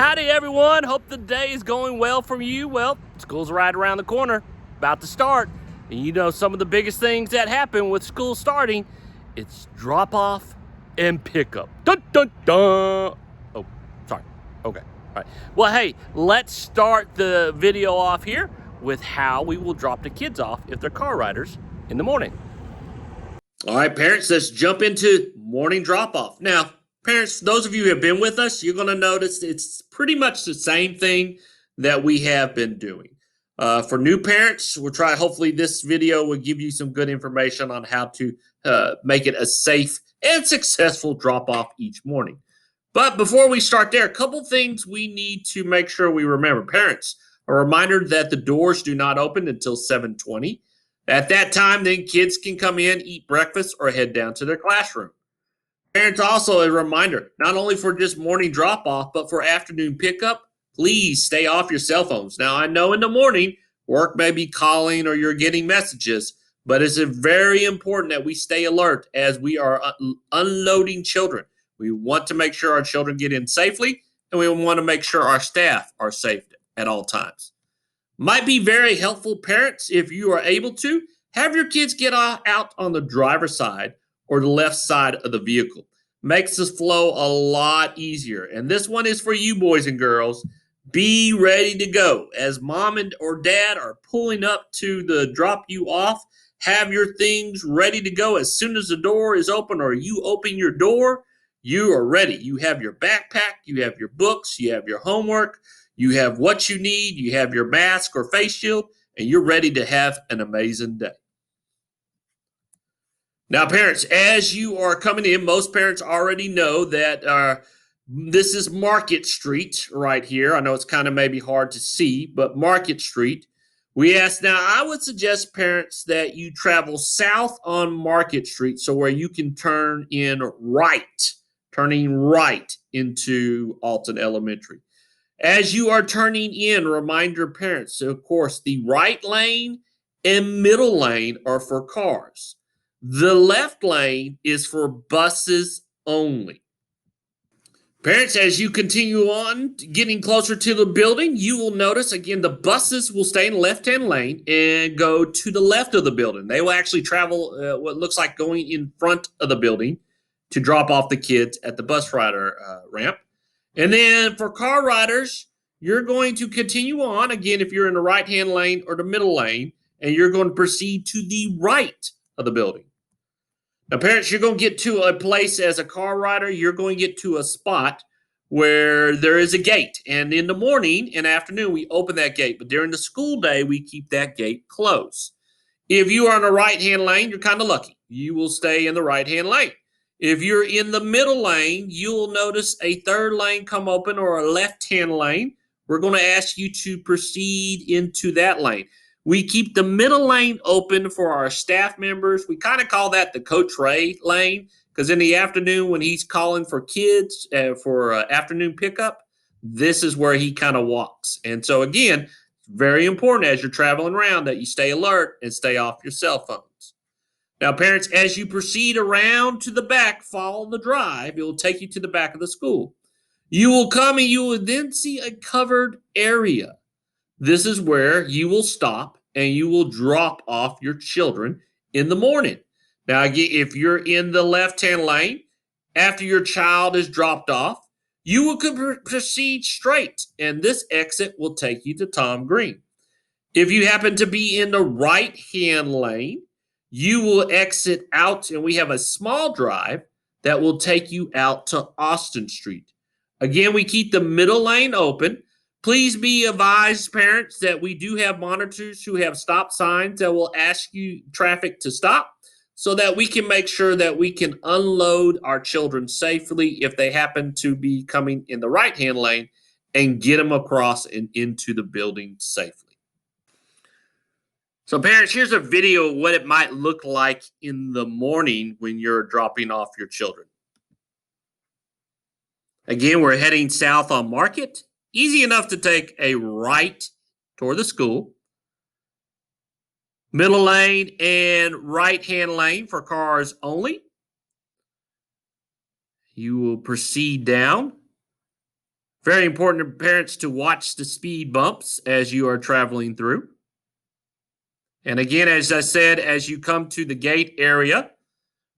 Howdy everyone, hope the day is going well from you. Well, school's right around the corner, about to start. And you know some of the biggest things that happen with school starting, it's drop off and pickup. Dun dun dun. Oh, sorry. Okay, all right. Well, hey, let's start the video off here with how we will drop the kids off if they're car riders in the morning. All right, parents, let's jump into morning drop off. Now, parents, those of you who have been with us, you're going to notice it's pretty much the same thing that we have been doing. For new parents, we'll try, hopefully this video will give you some good information on how to make it a safe and successful drop off each morning. But before we start there, a couple things we need to make sure we remember. Parents, a reminder that the doors do not open until 7:20. At that time, then kids can come in, eat breakfast, or head down to their classroom. Parents, also a reminder, not only for just morning drop off, but for afternoon pickup, please stay off your cell phones. Now, I know in the morning, work may be calling or you're getting messages, but it's very important that we stay alert as we are unloading children. We want to make sure our children get in safely, and we want to make sure our staff are safe at all times. Might be very helpful, parents, if you are able to, have your kids get out on the driver's side or the left side of the vehicle. Makes this flow a lot easier. And this one is for you, boys and girls. Be ready to go. As mom or dad are pulling up to drop you off, have your things ready to go. As soon as the door is open or you open your door, you are ready. You have your backpack, you have your books, you have your homework, you have what you need, you have your mask or face shield, and you're ready to have an amazing day. Now, parents, as you are coming in, most parents already know that this is Market Street right here. I know it's kind of maybe hard to see, but Market Street. Now, I would suggest, parents, that you travel south on Market Street, so where you can turning right into Alton Elementary. As you are turning in, remind your parents, so of course, the right lane and middle lane are for cars. The left lane is for buses only. Parents, as you continue on getting closer to the building, you will notice, again, the buses will stay in the left-hand lane and go to the left of the building. They will actually travel what looks like going in front of the building to drop off the kids at the bus rider ramp. And then for car riders, you're going to continue on, again, if you're in the right-hand lane or the middle lane, and you're going to proceed to the right of the building. Now, parents, you're going to get to a place as a car rider, you're going to get to a spot where there is a gate. And in the morning and afternoon, we open that gate. But during the school day, we keep that gate closed. If you are in the right-hand lane, you're kind of lucky. You will stay in the right-hand lane. If you're in the middle lane, you'll notice a third lane come open or a left-hand lane. We're going to ask you to proceed into that lane. We keep the middle lane open for our staff members. We kind of call that the Coach Ray lane because in the afternoon when he's calling for kids for afternoon pickup, this is where he kind of walks. And so, again, it's very important as you're traveling around that you stay alert and stay off your cell phones. Now, parents, as you proceed around to the back, follow the drive. It will take you to the back of the school. You will come and you will then see a covered area. This is where you will stop and you will drop off your children in the morning. Now, again, if you're in the left-hand lane, after your child is dropped off, you will proceed straight, and this exit will take you to Tom Green. If you happen to be in the right-hand lane, you will exit out, and we have a small drive that will take you out to Austin Street. Again, we keep the middle lane open. Please be advised, parents, that we do have monitors who have stop signs that will ask you traffic to stop so that we can make sure that we can unload our children safely if they happen to be coming in the right-hand lane and get them across and into the building safely. So, parents, here's a video of what it might look like in the morning when you're dropping off your children. Again, we're heading south on Market. Easy enough to take a right toward the school. Middle lane and right-hand lane for cars only. You will proceed down. Very important to parents to watch the speed bumps as you are traveling through. And again, as I said, as you come to the gate area,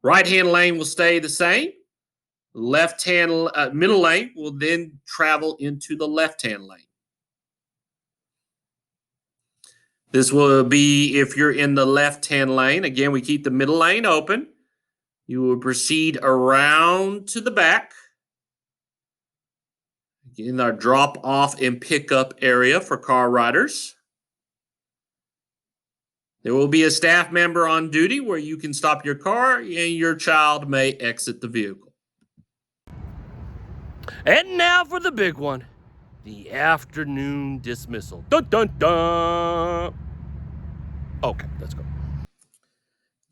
right-hand lane will stay the same. Left-hand middle lane will then travel into the left-hand lane. This will be if you're in the left-hand lane. Again, we keep the middle lane open. You will proceed around to the back. In our drop-off and pickup area for car riders. There will be a staff member on duty where you can stop your car and your child may exit the vehicle. And now for the big one, the afternoon dismissal. Dun, dun, dun. Okay, let's go.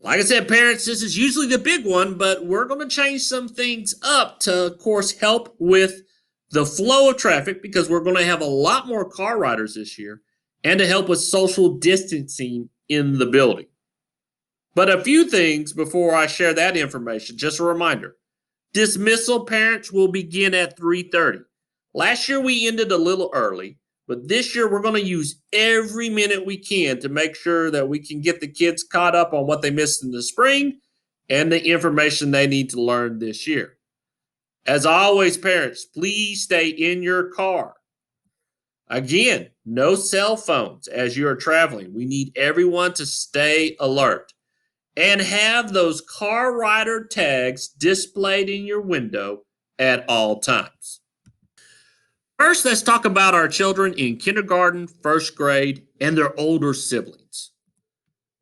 Like I said, parents, this is usually the big one, but we're going to change some things up to, of course, help with the flow of traffic because we're going to have a lot more car riders this year and to help with social distancing in the building. But a few things before I share that information, just a reminder. Dismissal parents will begin at 3:30. Last year we ended a little early, but this year we're going to use every minute we can to make sure that we can get the kids caught up on what they missed in the spring and the information they need to learn this year. As always, parents, please stay in your car. Again, no cell phones as you are traveling. We need everyone to stay alert and have those car rider tags displayed in your window at all times. First, let's talk about our children in kindergarten, first grade, and their older siblings.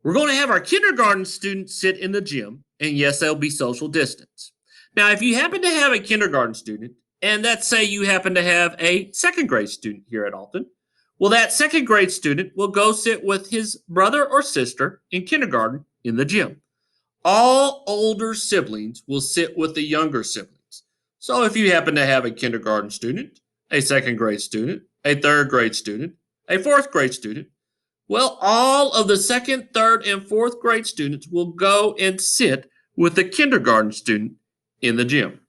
We're going to have our kindergarten students sit in the gym, and yes, they'll be social distance. Now, if you happen to have a kindergarten student, and let's say you happen to have a second grade student here at Alton, well, that second grade student will go sit with his brother or sister in kindergarten in the gym. All older siblings will sit with the younger siblings. So if you happen to have a kindergarten student, a second grade student, a third grade student, a fourth grade student, well, all of the second, third, and fourth grade students will go and sit with the kindergarten student in the gym.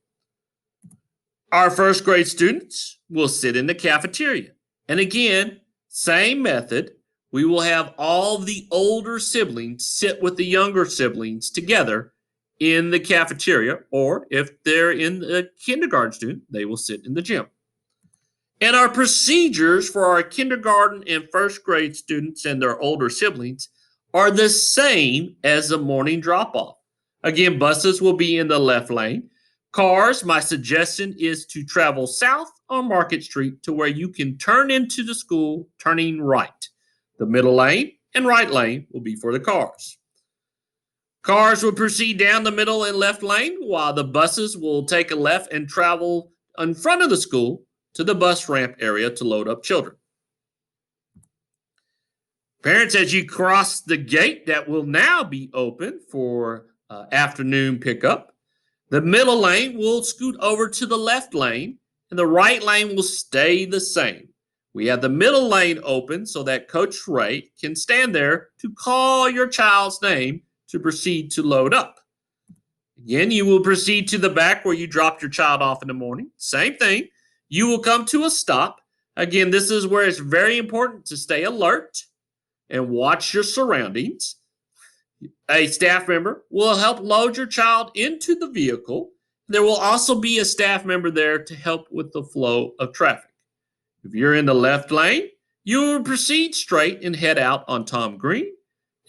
Our first grade students will sit in the cafeteria. And again, same method. We will have all the older siblings sit with the younger siblings together in the cafeteria, or if they're in the kindergarten student, they will sit in the gym. And our procedures for our kindergarten and first grade students and their older siblings are the same as the morning drop-off. Again, buses will be in the left lane. Cars, my suggestion is to travel south on Market Street to where you can turn into the school turning right. The middle lane and right lane will be for the cars. Cars will proceed down the middle and left lane while the buses will take a left and travel in front of the school to the bus ramp area to load up children. Parents, as you cross the gate that will now be open for afternoon pickup, the middle lane will scoot over to the left lane and the right lane will stay the same. We have the middle lane open so that Coach Ray can stand there to call your child's name to proceed to load up. Again, you will proceed to the back where you dropped your child off in the morning. Same thing. You will come to a stop. Again, this is where it's very important to stay alert and watch your surroundings. A staff member will help load your child into the vehicle. There will also be a staff member there to help with the flow of traffic. If you're in the left lane, you will proceed straight and head out on Tom Green.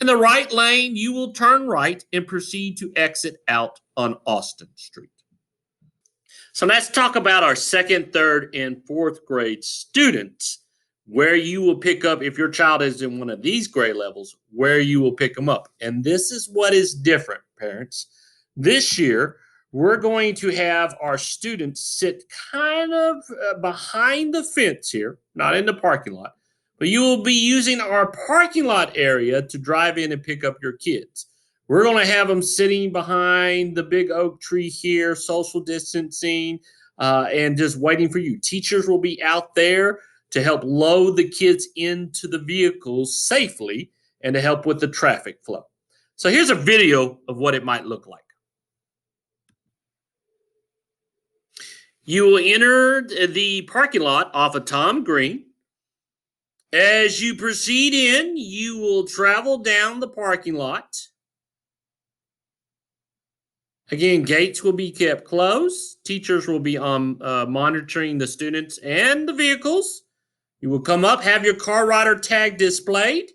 In the right lane, you will turn right and proceed to exit out on Austin Street. So let's talk about our second, third, and fourth grade students, where you will pick up, if your child is in one of these grade levels, where you will pick them up. And this is what is different, parents. This year, we're going to have our students sit kind of behind the fence here, not in the parking lot, but you will be using our parking lot area to drive in and pick up your kids. We're going to have them sitting behind the big oak tree here, social distancing, and just waiting for you. Teachers will be out there to help load the kids into the vehicles safely and to help with the traffic flow. So here's a video of what it might look like. You will enter the parking lot off of Tom Green. As you proceed in, you will travel down the parking lot. Again, gates will be kept closed. Teachers will be monitoring the students and the vehicles. You will come up, have your car rider tag displayed.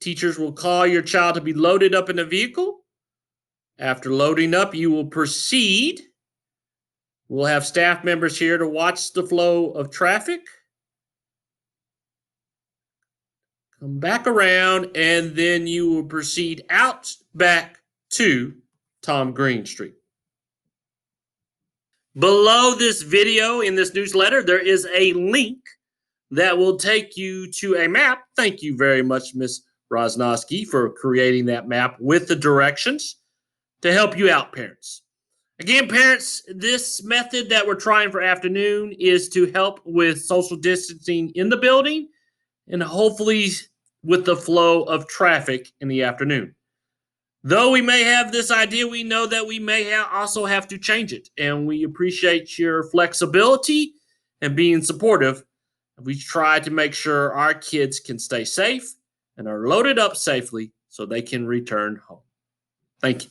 Teachers will call your child to be loaded up in the vehicle. After loading up, you will proceed. We'll have staff members here to watch the flow of traffic. Come back around, and then you will proceed out back to Tom Green Street. Below this video in this newsletter, there is a link that will take you to a map. Thank you very much, Ms. Roznovsky, for creating that map with the directions to help you out, parents. Again, parents, this method that we're trying for afternoon is to help with social distancing in the building and hopefully with the flow of traffic in the afternoon. Though we may have this idea, we know that we may also have to change it, and we appreciate your flexibility and being supportive. We try to make sure our kids can stay safe and are loaded up safely so they can return home. Thank you.